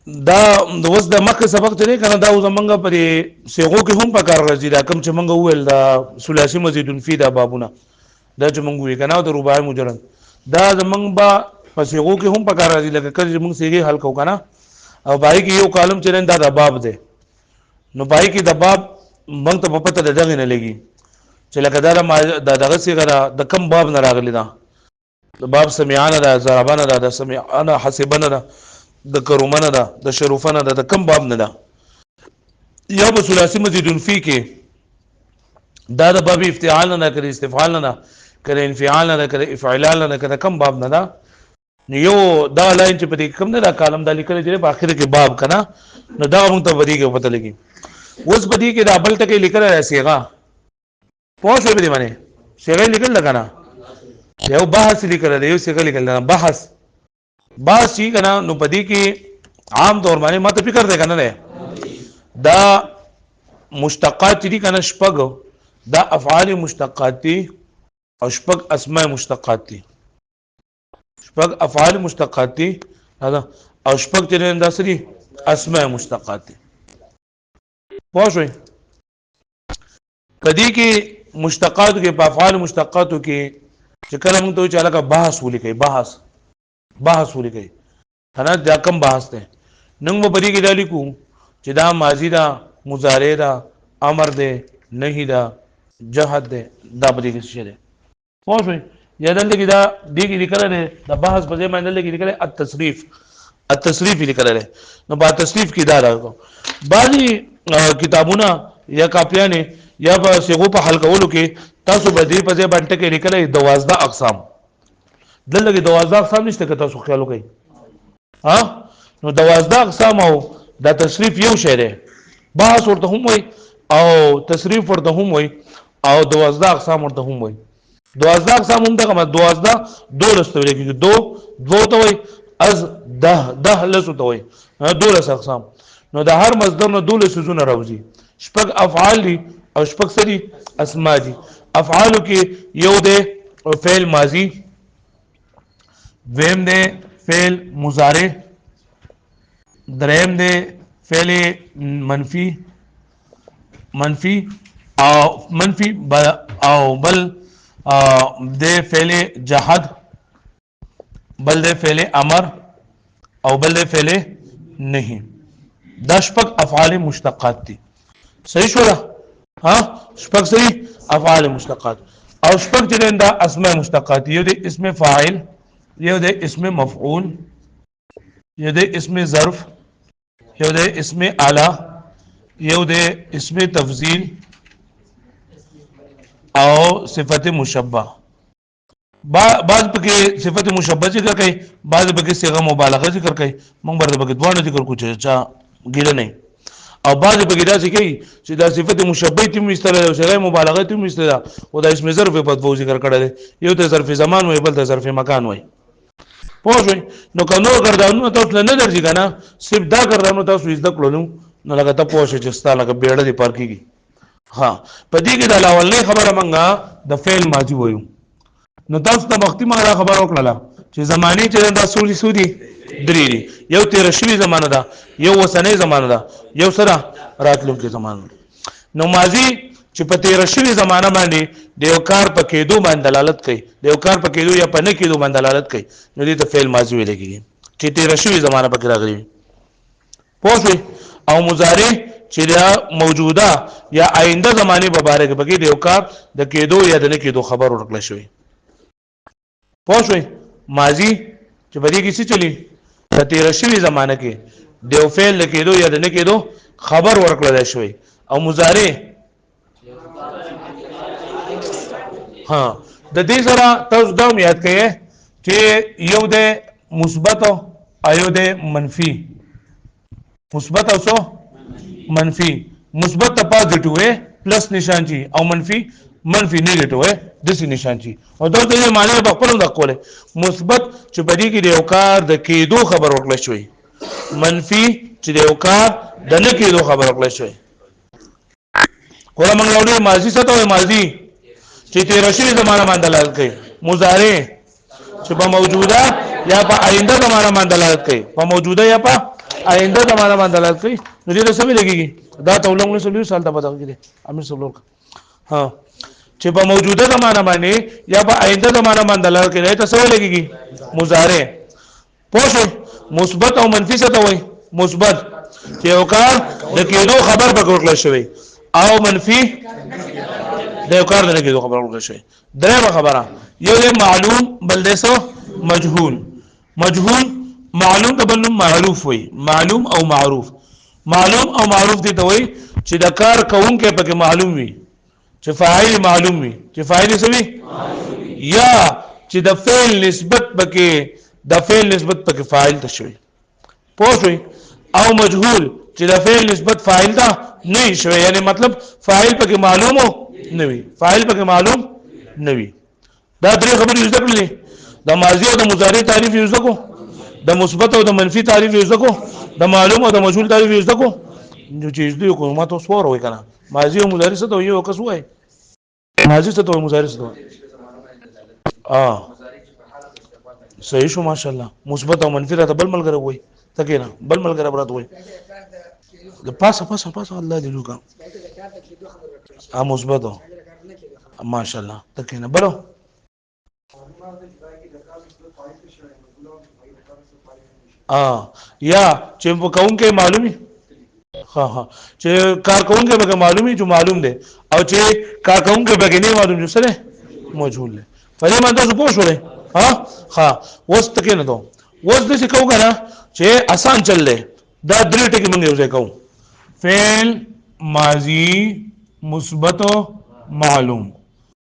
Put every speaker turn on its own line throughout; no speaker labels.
دا اوس د مخکې سبق ته کنه دا زمونږ په سیغو کې هم په کار راځي دا کوم چې مونږ وویل دا ثلاثي مزیدون فی دا بابونه دا چې مونږ وی کنه د رباعي مجرد دا زمونږ با په سیغو کې هم په کار راځي لکه کله چې مونږ سیغي حل کو کنه او پای کې یو کالم چې دا د باب دی نو پای کې د باب مونږ ته په پته دغه نه لګي چې لکه دا دغه سیغه د کم باب نه راغلی دا د باب سمعانه دا ضربانه دا د سمعانه حسبانه دا د کرومنه ده د شروفنه ده د کم باب نه ده یا په ثلاثي مزیدون فی کې دا د باب افتعال نه کړي استفعال نه کړي انفعال نه کړي افعال نه کړي کم باب نه ده یو دا لاین چې په دې کم نه دا کالم د لیکل چې په اخر کې باب کنه نو دا موږ ته ودی کې پته لګي اوس په دې کې دا بل ټکی لیکل راځيغه پوه شو به دې باندې څنګه لیکل لګانا یو بحث لیکل دی یو څنګه لیکل بحث باز شي کنه نو پدې کې عام طور باندې ماته فکر دی کنه دا مشتقات دي کنه شپږ دا افعال مشتقات دي او شپږ اسماء مشتقات دي شپږ افعال مشتقات دي دا او شپږ چې دا سری اسماء مشتقات دي پوه شئ کدی کې مشتقات کې په افعال مشتقاتو کې چې کله موږ ته چاله کا بحث ولیکي بحث ولیکي کنه دا کم بحث ده نن مو بری کې دالی کو چې دا ماضی دا مضارع دا امر ده نهی دا جهد ده دا بری کې څه ده پوه شئ یا دلته کې دا دی کې لیکل نه دا بحث په ځای باندې دلته کې لیکل التصریف لیکل نه نو با تصریف کې دا راغو بعضی کتابونه یا کاپیانه یا په سیغو په حل کولو کې تاسو به دې په ځای باندې کې لیکل 12 اقسام دلته کې 12 اقسام نشته که تاسو خیال وکړئ ها نو 12 اقسام او دا تصریف یو شی دی بحث ورته هم وای او تصریف ورته هم وای او 12 اقسام ورته هم وای 12 اقسام هم دغه 12 دولس ته لیکي دو ته وای از 10 لسو ته وای 12 اقسام نو د هر مصدر نه 12 سوزونه راوځي شپږ افعال دي او شپږ سری اسماء دي افعال کې یو دی فعل ماضی دویم دے فعل مضارع دریم دے فعل منفی او بل دے فعل جہد بل دے فعل امر او بل دے فعل نہیں دا شپږ افعال مشتقات دي صحیح شو ها شپږ صحیح افعال مشتقات او شپږ چې دا اسماء مشتقات یو دے اسم فاعل یو دے اسم مفعول یو دے اسم ظرف یو دے اسم اعلی یو دے اسم تفضیل او صفت مشبہ بعض پکې صفت مشبہ ذکر کوي بعض پکې صيغه مبالغه ذکر کوي موږ برته پکې دوه ذکر کوو چې ګیله نه او بعض پکې دا کوي چې دا صفت مشبہ تیم مستره او صيغه مبالغه تیم مستره او دا اسم ظرف په دو ذکر کړل یو ته ظرف زمان وي بل ته ظرف مکان وي پوه شئ نو که نور ګردانونه تاسو نه درځي کنه صرف دا ګردانونه تاسو زده کړو نو لکه ته پوه شئ چې ستا لکه بیړه دی پر کېږي ها په دې کې د اولنۍ خبره منګه د فعل ماضي وایو نو تاسو ته وختي ما خبر وکړه چې زمانه چې دا سوري درې دي یو تیر شوی زمانه ده یو وسنۍ زمانه ده یو سره راتلونکي زمانه نو ماضي چې په تیر شوی زمانه باندې د یو کار په کېدو باندې دلالت کوي د یو کار په کېدو یا په نه کېدو باندې دلالت کوي نو دې ته فعل ماضي ویل کېږي چې تیر شوی زمانه پکې راغلي پوه شئ او مضارع چې دا موجوده یا آینده زمانه په باره کې بګي د یو کار د کېدو یا د نه کېدو خبر ورکړل شوی پوه شئ ماضي چې په دې کې څه چلی د تیر شوی زمانه کې د یو فعل د کېدو یا د نه کېدو خبر ورکړل شوی او مضارع ها د دې سره تاسو دا یاد کړئ چې یو د مثبت او یو د منفي مثبت او څو منفي مثبت پازیټیو ہے پلس نشان چی او منفي نیگیټیو ہے دسی نشان چی او دا د معنی په خپل د کوله مثبت چې بدی کې د یو کار د کېدو خبر ورکړل شوی منفي چې د یو کار د نه کېدو خبر ورکړل شوی کوله موږ یو ماضی څه ته ماضی چې تیر شوی زمانه باندې دلالت کوي مضارع چې په موجوده یا په آینده زمانه باندې دلالت کوي په موجوده یا په آینده زمانه باندې دلالت کوي نو دې څه لګيږي دا تولنګ له سلو سال ته پتا کیږي امیر سلوک ها چې په موجوده زمانه باندې یا په آینده زمانه باندې دلالت کوي ته څه لګيږي مضارع پوه مثبت او منفي څه ته وایي مثبت چې یو کار د کېدو خبر پکړل شوی او منفي د یو کار د کېدو خبر پکړل شوی درېمه خبره یو دی معلوم بل دی څه مجهول معلوم ته بل معروف وي معلوم او معروف دي ته وي چې د کار کوونکې پکې معلوم وي چې فاعل معلوم وي چې فاعل څه وي یا چې د فعل نسبت پکې فاعل ته شوی پوه شئ او مجهول چې د فعل نسبت فاعل ته نه شوی یعنی مطلب فاعل پکې معلوم نه وي دا درې خبرې یو ځکه د ماضی او د مضارع تعریف یو ځکه د مثبت او د منفي تعریف یو ځکه د معلوم او د مجهول تعریف یو ځکه چې دې کوم ما تاسو ورو کنه ماضی او مضارع څه ته یو کس وای ماضی څه ته مضارع څه ته صحیح شو ماشاءالله مثبت او منفي راته بل ملګری وای تکې نه بل ملګری براته وای د پاسه الله دې لوکا مثبت ماشاءالله تکې نه بلو یا چې په کوم کې معلومي ها چې کار کوم کې به معلومي جو معلوم دي او چې کار کوم کې به نه معلوم جو سره مجهول دي فلې ما تاسو پوه شولې ها وس تکې نه دو وس دې څه کو کنه چې آسان چللې دا درې ټکي موږ یو ځای کوو فعل ماضی مثبت معلوم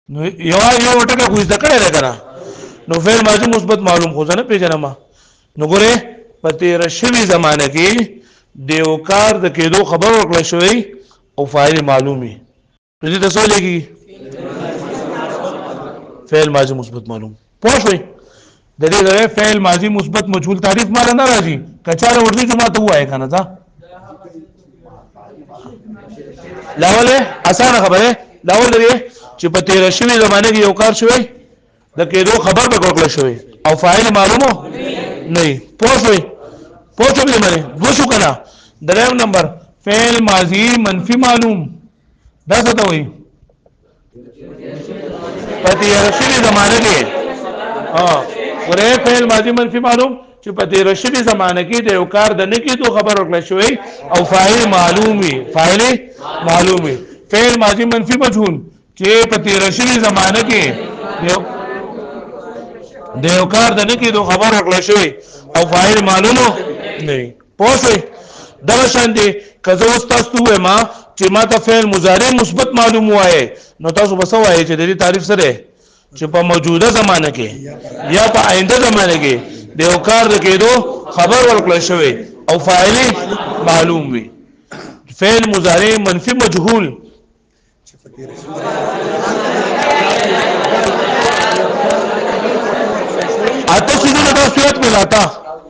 نو یو ټکي خو ځکه کړه کنه نو فعل ماضی مثبت معلوم خو ځنه پیژنم نو ګوره په تیر شوی زمانه کې دیو کار د کېدو خبر ورکړل شوی او فاعل معلومي دې ته څه لګي فعل ماضی مثبت معلوم پوه شئ د دې فعل ماضی مثبت مجهول تعریف مال نه راځي کچاره ورته جمعه ته وایي کنه دا لاول اسانه خبره لاول دې چې په تیر شوی زمانه کې یو کار شوی د کېدو خبر به ورکړل شوی او فاعل معلومه نه پوښتنه به معنی وشو کنه دریم نمبر فعل ماضی منفی معلوم دا څه ته وایي پتی رشدی زمانه کې ورې فعل ماضی منفی معلوم چې پتی رشدی زمانه کې د یو کار د نه کېدو خبر ورکړل شوی او فاعل معلومي فعل ماضی منفی مجهول چې پتی رشدی زمانه کې د یو کار د نه کېدو خبر ورکړل شوی او فاعل معلومه نه پوښي دا شان دي کزه اوس تاسو ما چې ما ته فعل مضارع مثبت معلوم وایي نو تاسو بس وایي چې د دې تعریف سره چې په موجوده زمانه کې یا په آینده زمانه کې د یو کار د کېدو خبر ورکړل شوی او فاعل معلوم وي فعل مضارع منفي مجهول اته څه د صورت ملاتا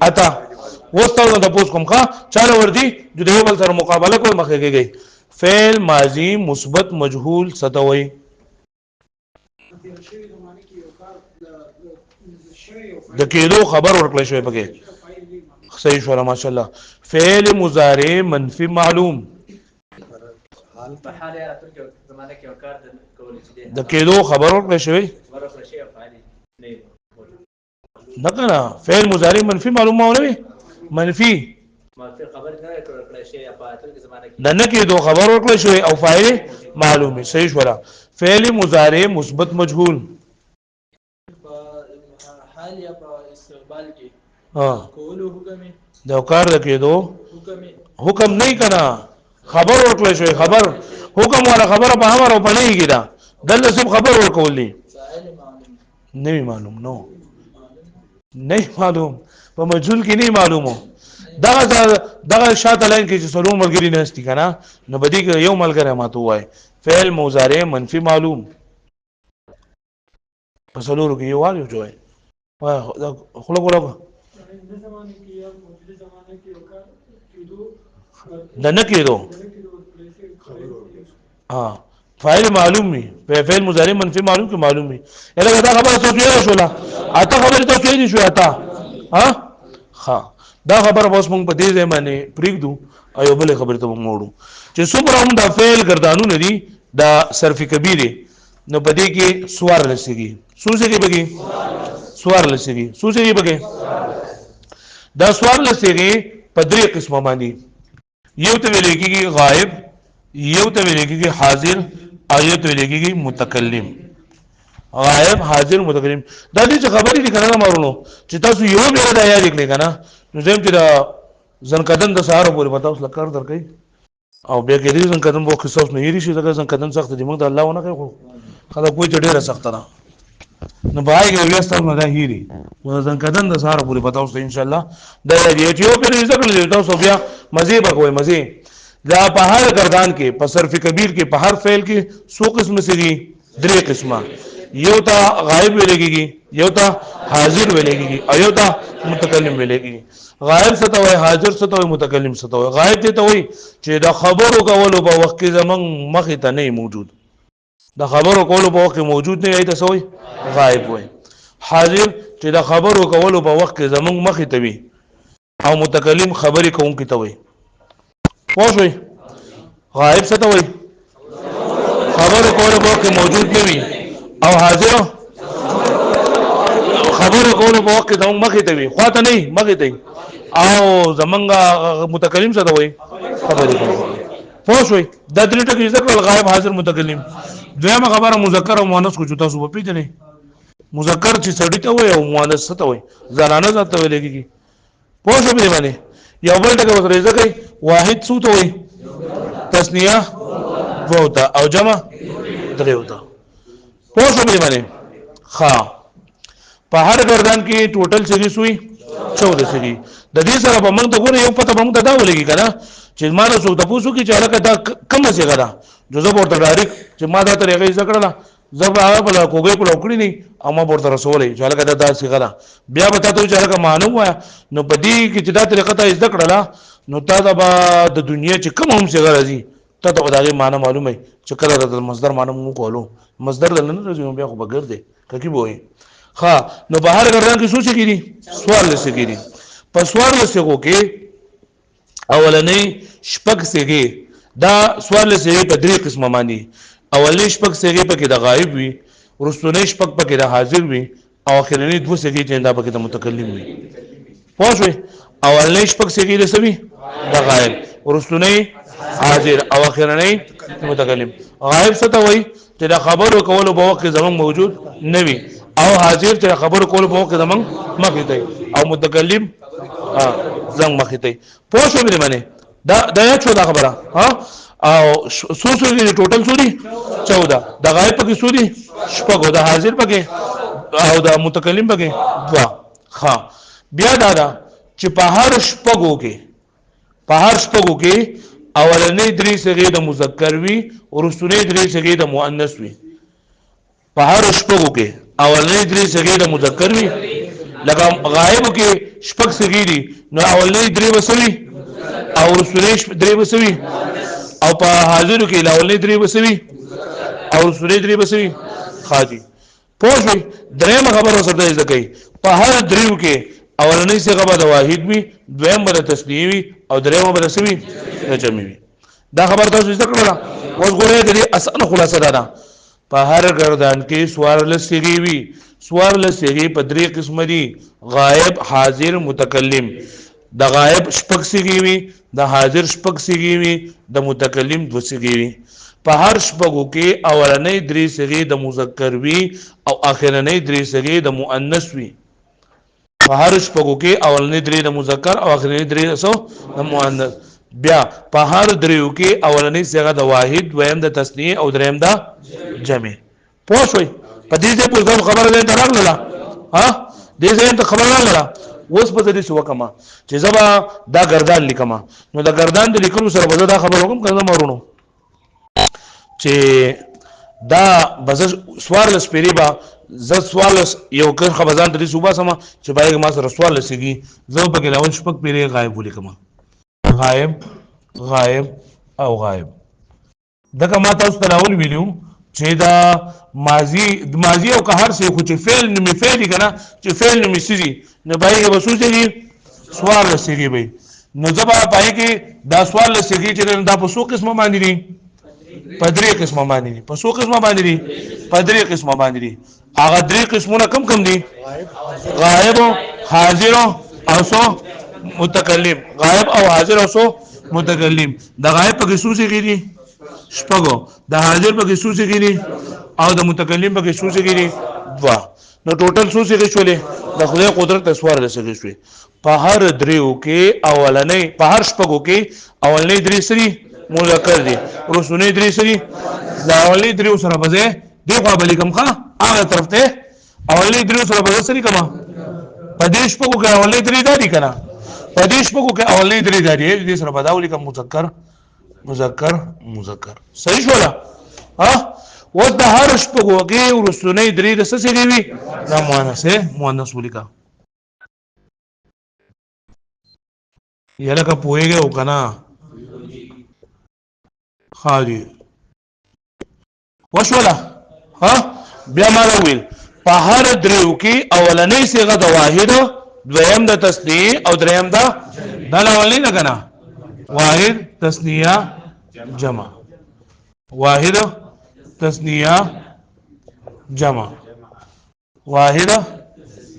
اتا وستاو د پوس کوم ښا چاله وردی جو د بل سره مقابله کوي مخه کېږي فعل ماضی مثبت مجهول ستوي د کېدو خبر ورکړل شوی پکې صحیح شو ماشاءالله فعل مضارع منفی معلوم په حال زمانه کې وکړ د کېدو خبر ورکړل شوی نه کنه فعل مضارع منفی معلومه نه منفی خبر نه ورکړل شي په اتل زمانه کې د نه کېدو خبر ورکړل شوی او فاعل معلومه صحیح شو فعل مضارع مثبت مجهول حال یا په استقبال کې کولو حکم د کار د کېدو حکم نه کنا خبر ورکړل شوی خبر حکم ولا خبره په امر او په نه کېدا دله سب خبر ورکولې نه معلوم نو نه معلوم په مجهول کې نه معلومو دغه شاته لاین کې چې څلور ملګری نه استي کنه نو بدی کې یو ملګری ماته وای فعل مضارع منفی معلوم په څلورو کې یو وایو جوړای خلق د نه کېدو فاعل معلوم وي فعل مضارع منفی معلوم کې معلوم وي الهغه دا خبره څه شولا اته خبره ته کې دي شو اته ها دا خبر اوس مونږ په دې ځای باندې پریږدو او بل خبر ته مونږ وړو چې څومره هم دا فعل ګردانونه دي دا صرف کبیره نو په دې کې سوار لسیږي سوسږي بګي سوار لسیږي سوسږي بګي دا سوار لسیږي په درې قسمه باندې یو ته ویل کېږي غائب یو ته ویل کېږي حاضر او یو ته ویل کېږي متکلم غائب حاضر متکلم دا دې خبرې دي کنه مارونو چې تاسو یو بیا دا یاد کړئ کنه نو زم چې دا ځنکدن د سهار پورې پتا اوس لکار درکې او بیا کې دې ځنکدن وو قصص نه یری شي ځکه ځنکدن سخت دي موږ د الله ونه کوي خدا کوئی ډېر سخت نه نو بای کې بیا ستاسو نه هېری ځنکدن د سهار پورې پتا اوس ان شاء الله دا دې چې یو پر ذکر دې تاسو بیا مزه بکوي مزه دا په هر گردان کې په صرف کبیر کې په هر فعل کې څو قسم سي درې قسمه یو تا غائب ویلېږي یو تا حاضر ویلېږي او یو تا متکلم ویلېږي غائب څه ته وایي حاضر څه ته وایي متکلم څه ته وایي غائب دې ته وایي چې دا خبرو کولو په وخت کې زمونږ مخې ته نه موجود دا خبرو کولو په وخت کې موجود نه وي ته څه وایي غائب وایي حاضر چې دا خبرو کولو په وخت کې زمونږ مخې ته وي او متکلم خبرې کوونکی ته وایي پوه شوئ غائب څه ته وایي خبرو کولو په وخت کې موجود نه وي او حاضر خبرو کولو په وخت کې زمونږ مخې ته وي خواته نه مخې ته او زمونږ متکلم څه ته وایي خبرې کوونکی پوه شوئ دا درې ټکي ذکر غائب حاضر متکلم دویمه خبره مذکر او مؤنث کو چې تاسو په پیژنئ مذکر چې سړی ته وایي او مؤنث څه ته وایي زنانه ذات ته ویل کېږي پوه شو په باندې یو بل ټکی ورته ذکر واحد څه ته وایي تسنیه دوه ته او جمع درې ته پوه شو په باندې ها په هر گردان کې ټوټل سری سوی 14 سری د دې سره په موږ ته ګوره یو پته موږ ته دا ولګي کنه چې ما نه څو تاسو کې چې هغه دا کم څه غدا جو زه ورته ډایرک چې ما دا طریقې ذکرله زب هغه په کوګې په لوکړی نه او ما ورته رسولې چې هغه دا څه غدا بیا به تاسو چې هغه معلوم وای نو په دې کې چې دا طریقه ته ذکرله نو تا دا د دنیا چې کوم هم څه غراځي ته دا غوډه معنی معلومه چې کله د مصدر معنی مو کولو مصدر لنه راځي بیا خو بغیر دی کوي وای ها نو بهر ګرځان کې سوچ کیږي سوال لسه کیږي په سوال لسه کو کې اولنې شپږ سیږي دا سوال لسه په درې قسمه باندې اولنې شپږ سیږي په کې د غائب وي ورستنې شپږ په کې د حاضر وي او اخرنې دوه سیږي چې دا په کې د متکلم وي پوه شئ اولنې شپږ سیږي د سوي د غائب ورستنې حاضر او اخرنې متکلم غائب څه ته وایي چې د خبرو کولو په وخت کې زمون موجود نه وي او حاضر چې خبرو کولو په وخت کې زمون مخې ته او متکلم زنګ مخې ته پوه شو مې باندې دا یا څه دا خبره ها او سوسو کې ټوټل سوري 14 د غائب پکې سوري شپږ د حاضر پکې او د متکلم پکې دوا ها بیا دا چې په هر شپږو کې اولنې درې صيغې د مذکر وي او رسونې درې صيغې د مؤنث وي په هر شپږو کې اولنې درې صيغې د مذکر وي لکه غائب کې شپږ صيغې دي نو اولنې درې وسوي او رسونې درې وسوي او په حاضر کې اولنې درې وسوي او رسونې درې وسوي خاطي پوه شئ درېمه خبره سره ځکه په هر دریو کې اولنې صيغه به د واحد وي دویم به د تسنیه وي او درېمه به د سوي د جمع وي دا خبر تاسو ذکر کړه اوس ګورئ د دې اسانه خلاصه ده په هر گردان کې سوار لسیږي وي سوار لسیږي په درې قسم دي غائب حاضر متکلم د غائب شپږ سیږي وي د حاضر شپږ سیږي وي د متکلم دو سیږي وي په هر شپږو کې اولنې درې سیږي د مذکر وي او اخرنۍ درې سیږي د مؤنث وي په هر شپږو کې اولنې درې د مذکر او اخرنۍ درې د مؤنث بیا په هر دریو کې اولنۍ صيغه د واحد دویم د تسنیه او دریم د جمع پوه شئ په دې ځای په خبره ده ته راغله ها دې ځای ته خبره راغله اوس په دې څه وکما چې زبا دا گردان لیکما نو دا گردان د لیکلو سره به دا خبر وکم کنه مارونو چې دا بز سوار لسپری با ز سوال یو کر خبران د صوبه سما چې بایګ ما سره سوال لسیږي زه په کې لاون شپک پیری غایب ولیکما غائب او غائب دغه ما تاسو ته راول ویلو چې دا ماضی او که هر څه خو چې فعل نومي فعل کنه چې فعل نومي سړي نه پای کې وسو چې سوال لسیږي به نو ځبا پای کې دا سوال لسیږي چې دا په څو قسمه باندې دي په درې قسمه باندې دي په څو قسمه باندې دي په درې قسمه باندې دي هغه درې قسمونه کم دي غائب حاضر او سو متکلم غائب او حاضر او سو متکلم د غائب په څو څه کې دي شپږو د حاضر په څو څه کې دي او د متکلم په څو څه کې دي دوا نو ټوټل څو څه شولې د خدای قدرت اسوار لسه شوي په هر دریو کې اولنې په هر شپږو کې اولنې درې سری مذکر دي رسونه درې سری دا اولنې درې سره بځه دی خو بل کوم ښه هغه طرف ته اولنې درې سره بځه سری کما په دې شپږو کې اولنې درې دادي کنه په دې شپږو کې اولنې درې دادي دې سره بداولي کوم مذکر صحیح شولا ها و د هر شپږو کې رسونه درې د څه سری وي دا مؤنث ولیکا یلکه پوهیږي او کنه خالي وشولا ها بیا ما ویل په هر دریو کې اولنۍ صيغه د واحد دویم د تثنیه او دریم د اولنۍ نه کنه واحد تثنیه جمع واحد تثنیه جمع واحد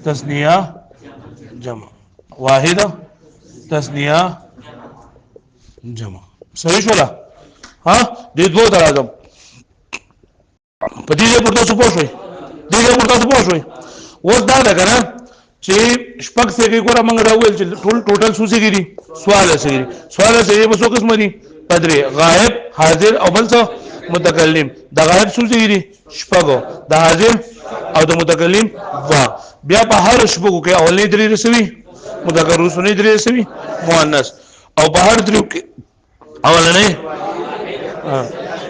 تثنیه جمع واحد تثنیه جمع صحیح شولا ها دې دوه درازم په دې پورته څه پوښوي اوس دا ده کنه چې شپږ څخه ګوره موږ راوول چې ټوټل څه کېږي سوال څه به څو قسم دي پدری غائب حاضر او بل څه متکلم د غائب څه کېږي شپږو د حاضر او د متکلم وا بیا په هر شپږو کې اولنې درې رسوي مذکر رسونه درې رسوي مؤنث او په هر درې کې اولنې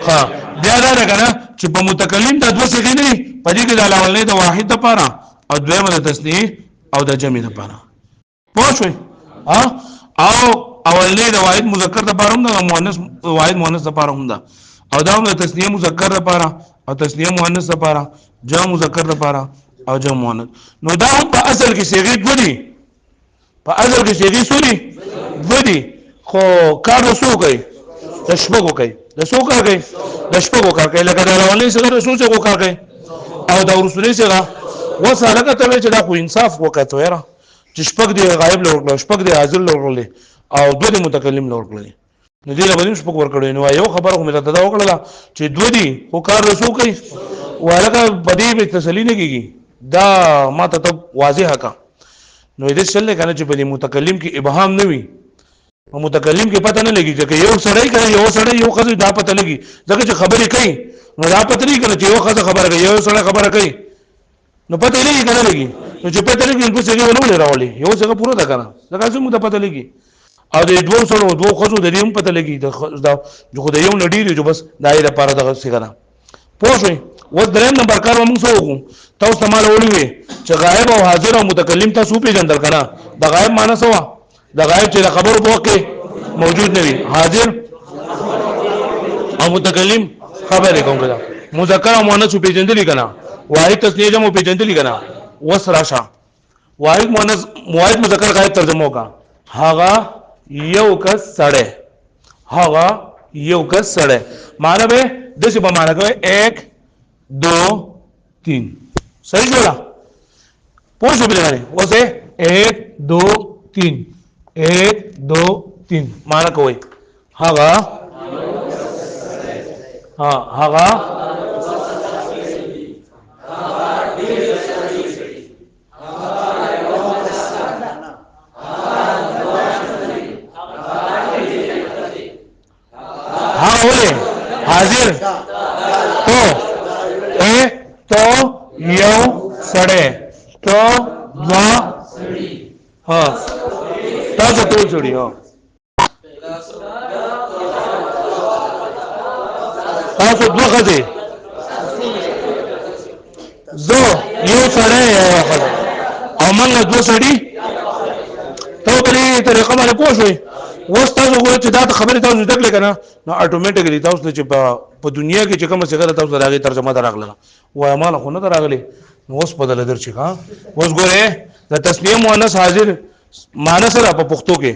ها بیا دا کنه چې په متکلم د دوه څه نه په دې کې د اولنې د واحد لپاره او دویمه د تثنیه او د جمع لپاره پوښوي ها او اولنې د واحد مذکر لپاره هم د مؤنث واحد مؤنث لپاره هم ده او دا هم د تثنیه مذکر لپاره او تثنیه مؤنث لپاره جمع مذکر لپاره او جمع مؤنث نو دا هم په اصل کې صيغه ودی په اصل کې صيغه سوري ودی خو کار وسو کوي د شپږو کوي د څو کار کوي د شپږو کار کوي لکه د اولنې څخه د څو څخه کار کوي او د ورسولې څخه وساله ته چې دا خو انصاف وکړو یاره چې شپږ دی غایب لورکل شپږ دی حاضر لورکل او دوه دی متکلم لورکل نو دې له باندې شپږ ورکړي نو یو خبره کومه ته دا وکړه چې دوه دی خو کار رسو کوي ولکه بدی به تسلی نه کیږي دا ماته ته واضح کا نو دې څه کنه چې په متکلم کې ابهام نه وي متکلم کې پته نه لګي چې یو سړی کوي یو سړی یو خزه دا پته لګي ځکه چې خبرې کوي نو دا پته نه کوي چې یو خزه خبره کوي یو سړی خبره کوي نو پته نه لګي نو چې پته لګي نو څه ونه راولي یو څه پوره ده کنه ځکه چې موږ پته لګي او د دوه سره دوه خزو د دې هم پته لګي د خو د یو نډیر جو بس دای لپاره دغه څه کنه پوښوي و دریم نمبر کار موږ سو وګو تاسو ته مال وړي چې غائب او حاضر او متکلم تاسو پیژندل کنه د غائب معنی څه و د غائب چې خبر په کې موجود نه وي حاضر او متکلم خبره کوم کړه مذکر او مؤنث پیژندل کنه واحد تثنیه جمع پیژندل کنه وسراشه واحد مؤنث واحد مذکر غائب ترجمه کا هاغه یو کس سړی معنی به د څه په معنی کوي 1 2 3 صحیح جوړه پوښتنه بلنه وځه 1 2 3 1 2 3 معنی کوي هاغه حاضر تو یو سړی تو دوا ها تاسو ټول سړی ها تاسو دوه غځي زه یو سړی او موږ دوه سړی ته په دې طریقه باندې پوښوي اوس تاسو وګورئ چې دا خبره تاسو زده کړئ کنه نو اتوماتیکلی تاسو چې په دنیا کې چې کوم څه غلط تاسو راغی ترجمه دراغله وای مال خو نه دراغلی نو اوس په دل درچ ها اوس ګورئ د تسنیه مؤنث حاضر معنی سره په پښتو کې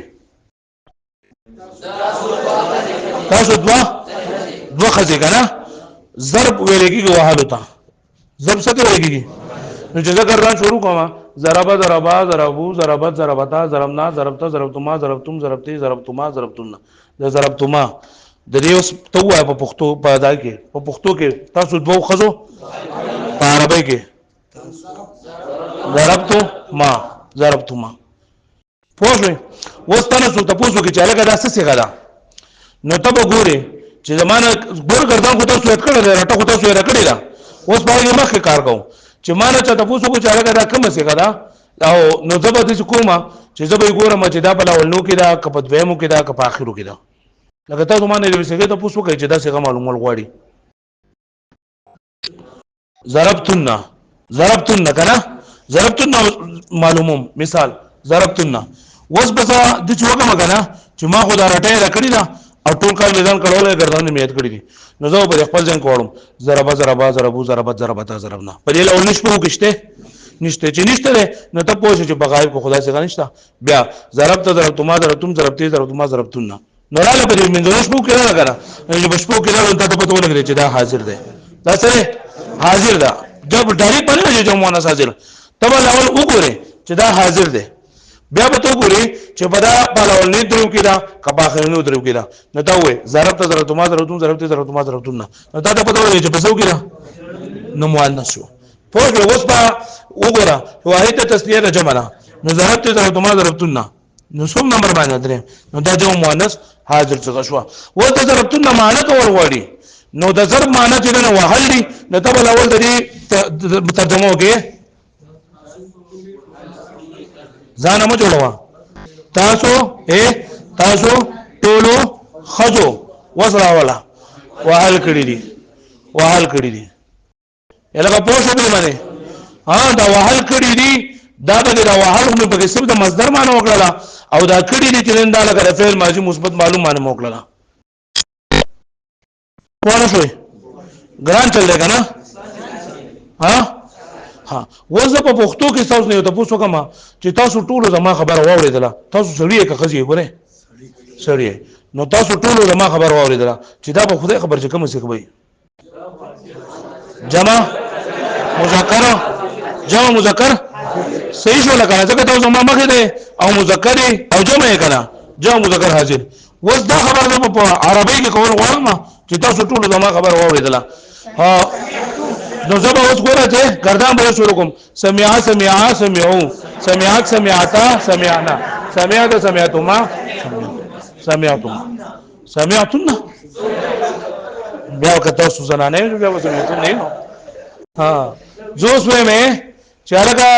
تاسو دوه خځې کنه ضرب ویل کېږي وهلو ته ضرب څه ویل کېږي نو چې ذکر را شروع کوم ضربا ضربا ضربو ضربت ضربتا ضربنا ضربتا ضربتما ضربتم ضربتي ضربتما ضربتن د ضربتما د دې اوس ته وای په پښتو په ادا کې په پښتو کې تاسو دوه خځو په عربی کې ضربتما پوښوي اوس تاسو ته پوښتنه کې چې هغه داسې څه غدا نو ته وګورئ چې زمانه ګور ګردان کو تاسو یاد کړل راټه کو تاسو یاد کړی دا اوس باندې مخکې کار کوم چې مانه چې تاسو کو چې هغه دا کوم څه غدا او نو زبر دې کومه چې زبر ګورم چې دا بل اول نو کې دا کپ دویمو کې دا کپ اخرو کې دا لکه تاسو باندې دې څه ته پوښتنه کوي چې دا څه معلومول غواړي ضربتن کنه ضربتن معلومم مثال ضربتن وس بس د چوغه مګنه چې ما خدای راټه را کړی دا او ټول کال میدان کړهولې ګردان میت کړی دي نو زه په خپل ځین کوم ضربا ضربتا ضربنا په دې اول نشو کېشته نشته چې نشته نو ته پوه چې په غایب کو خدای څخه نشته بیا ضربتما ضربتم ضربتي ضربتن نو رااله په دې منځ نشو کې نه لګره چې بشپو کې نه ته پته ولګی چې دا حاضر دی دا سره حاضر ده جب ډایرکټ باندې چې مؤنث حاضر تبه اول وګوره چې دا حاضر دی بیا به تو ګوري چې په دا پالاول نه درو کېدا کبا خنو درو کېدا نو دا وې ضربتما ضربتم نو دا پته ولګی چې په څو کېدا نو مؤنث شو پوه اوس با وګوره واحده تسنیه جمع نو ضربتما ضربتن نو څوم نمبر باندې درې نو دا جو مؤنث حاضر څه شو و ته ضربتن معنی کول غواړي نو د ضرب معنی چې نه وهل دي نو ته بل اول د ترجمه وکي ځان مو جوړوا تاسو ټولو خجو وسره والا وهل کړی دي الګه پوښتنه به باندې دا وهل کړی دي دا به دا وهل هم په کسب د مصدر معنی وکړه او دا کړی دي چې دا لکه فعل ماضی مثبت معلوم معنی وکړه پوه شئ ګران چل دی کنه ها وزه په پښتو کې تاسو نه ته پوښتنه کوم چې تاسو ټول زما خبر واوریدله تاسو سړی که خزي ګوره سړی نو تاسو ټول زما خبر واوریدله چې دا په خدای خبر چې کوم څه کوي جمع مذکر صحیح شو لکه ځکه تاسو زما مخه دی او مذکر او جمع کنه جمع مذکر حاضر وز دا خبر په عربی کې کول غواړم چې تاسو ټول زما خبر واوریدله نو زبا اوس ګوره چې ګردان به شروع کوم سمعا سمعو سمعتا سمعنا سمعتما سمعتن بیا که تاسو زنانه بیا سمعتن نه زو سوې مې چې هغه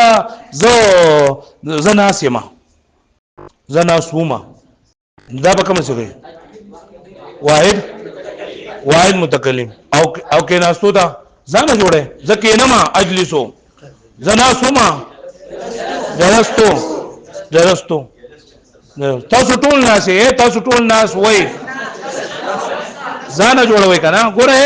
زناسوما دا به کوم څه کوي واحد متکلم او کې ناستو دا ځان جوړه ځکه نه ما اجلسو زناسوما جلستو تاسو ټول ناس وای ځان جوړوي کنه ګوره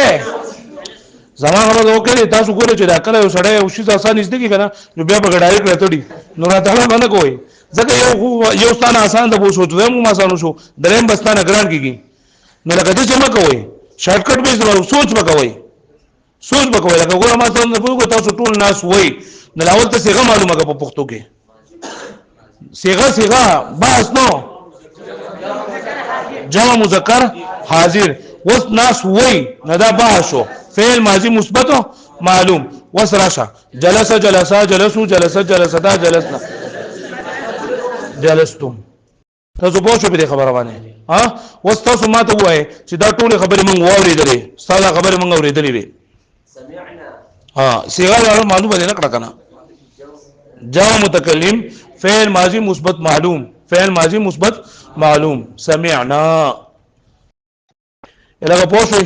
زما خبره وکړي تاسو ګوره چې دا کله یو سړی او شي آسان نشته کی کنه نو بیا به ډایرکټ راټړي نو راټړل باندې کوی ځکه یو ستانه آسان ده بو شو ته مو آسان شو دریم بستانه ګران کیږي نو لکه دې څه مکوي شارټکټ به سوچ وکوي لکه ګوره ما تاسو ټول ناس وای نو لاول ته څنګه معلومه په پښتو کې صيغه بحث نو جمع مذکر حاضر وس ناس وای نه دا بحث شو فعل ماضی مثبت معلوم وسراشه جلسا جلسو جلستا جلسنا جلستم تاسو په څه په خبره باندې وس تاسو ماته وای چې دا ټول خبره مونږ واورېدلې ستاسو خبره مونږ واورېدلې وي سمعنا صيغه معلومه ده نه کړه کنه جمع متکلم فعل ماضی مثبت معلوم سمعنا الګه پوښي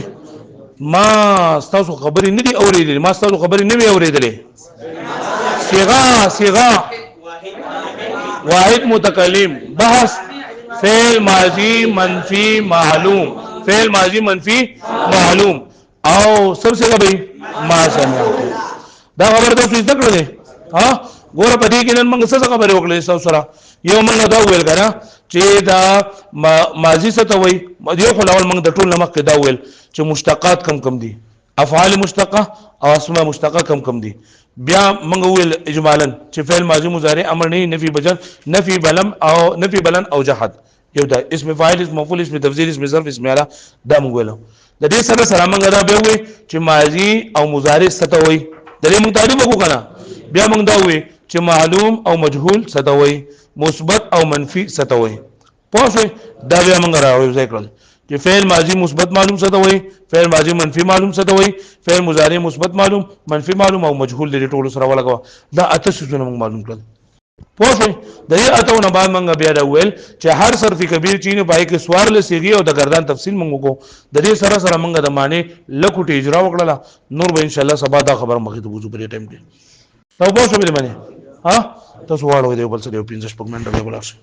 ما ستاسو خبرې نه دي اورېدلې ما ستاسو خبرې نه وي اورېدلې صيغه واحد متکلم بحث فعل ماضی منفی معلوم، فعل ماضی منفی معلوم او سب سے کبھی ما سمعت. دا خبر تاسو زده کړل ها ګوره په دې کې نن موږ څه خبرې وکړې تاسو سره یو موږ دا ویل کنه چې دا ماضی څه ته وایي یو خو اول موږ د ټول نمک کې دا ویل چې مشتقات کم کم دي افعال مشتقه او اسماء مشتقه کم کم دي بیا موږ ویل اجمالا چې فعل ماضی مضارع امر نه نفي بجن نفي بلم او نفي بلن او جحد یو دا اسم فاعل اسم مفعول اسم تفضیل اسم ظرف اسم اعلی دا موږ ویل د دې سره سره موږ دا به وي چې ماضی او مضارع څه ته وایي د دې موږ تعریف وکړو کنه بیا موږ دا وایي چې معلوم او مجهول څه ته وایي مثبت او منفي څه ته وایي پوه شئ دا بیا موږ راوځي کړل چې فعل ماضی مثبت معلوم څه ته وایي فعل ماضی منفي معلوم څه ته وایي فعل مضارع مثبت معلوم منفي معلوم او مجهول دې ټول سره ولګو دا اته څه موږ معلوم کړل پوه شئ د دې اته نه بعد موږ بیا دا ویل چې هر صرف کبیر چینه پای کې سوار له صيغه او د گردان تفصیل موږ وکړو د دې سره سره موږ د معنی لکوټ اجرا وکړه نور به ان شاء الله سبا دا خبر مخې ته وځو په ټیم کې نو پوه شئ به باندې ها تاسو واړو دی بل څه دی 15 منټه به بلار شي